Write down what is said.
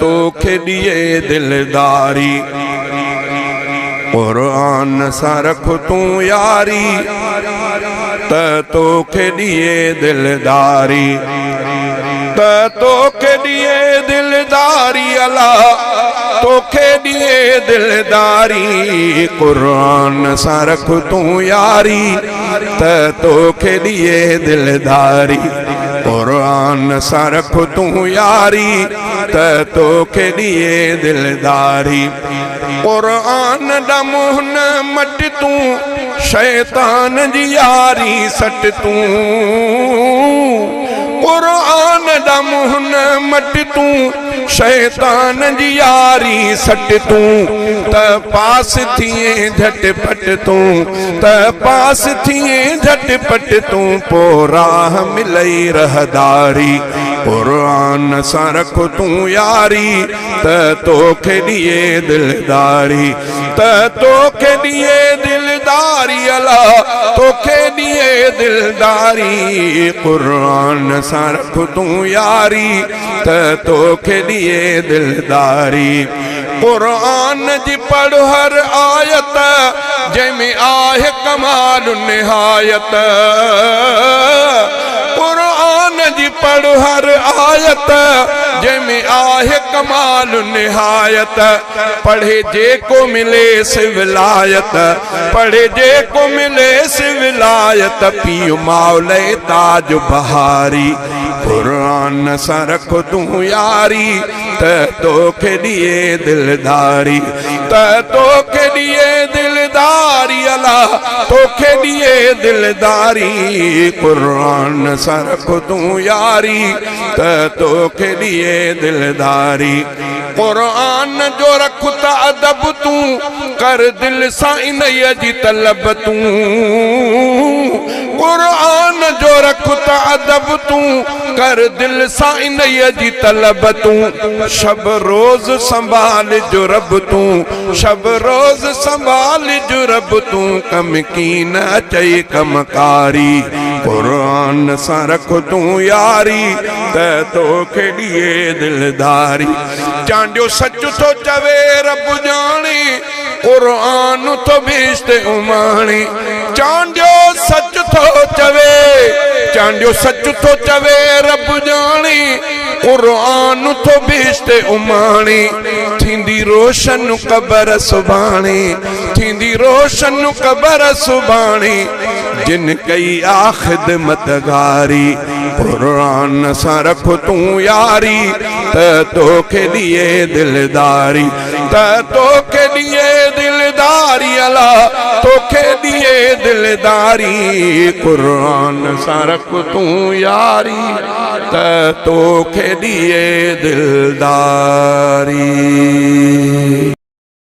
तोखे दिए दिलदारी कुरान सा रख तू यारी तोखे दिए दिलदारी तोखे दिए दिलदारी अल्लाह तोखे दिए दिलदारी कुरान सा रख तू यारी तोखे दिए दिलदारी कुरान सा रख तू यारी तोखे दिए दिलदारी कुरान दा मुंह न मट तू शैतान जी यारी सट तू कुरान दा मुंह न मट तू शैतान जी यारी सट तू पास थिए झटपट तू पास थिए झटपट तू पो राह मिलई रहदारी कुरान सा रख तू यारी तोखे दिए दिलदारी तोखे दिए दिलदारी अल्लाह तोखे दिए दिलदारी कुरान सा रख तू यारी तोखे दिए दिलदारी कुरान जी पढ़ हर आयत जैमें आहे कमाल निहायत कुरान जी पढ़ हर आयत जैमें आहे कमाल निहायत पढ़े जे को मिले से विलायत पढ़े जे को मिले से विलायत पियो मौले ताज बहारी कुरान सा रख तू यारी तोखे दिए दिलदारी तोखे दिए दिलदारी अल्लाह तोखे दिए दिलदारी कुरान सा रख तू यारी तोखे दिए दिलदारी कुरान जो रखता अदब तू कर दिल सा इनय जी तलब तू कुरान जो रखता अदब तू कर दिल सा इनय जी तलब तू शब रोज संभाल जो रब तू शब रोज संभाल जो रब तू कम की न चई कमकारी कुरान सा रख तू यारी तोखे दिए दिलदारी चांडियो सच तो चवे रब जानी कुरान तो बेचते उमानी चांडियो सच तो चवे चांडियो सच तो चवे रब जानी कुरान तो बेचते उमानी थींदी रोशन कबर सुभाणी थींदी रोशन कबर सुभाणी जिन कई आखिदमत गारी कुरान सा रख तू यारी तोखे दिए दिलदारी तोखे दिए दिलदारी अल्लाह तोखे दिए दिलदारी कुरान सा रख तू यारी तोखे दिए दिलदारी।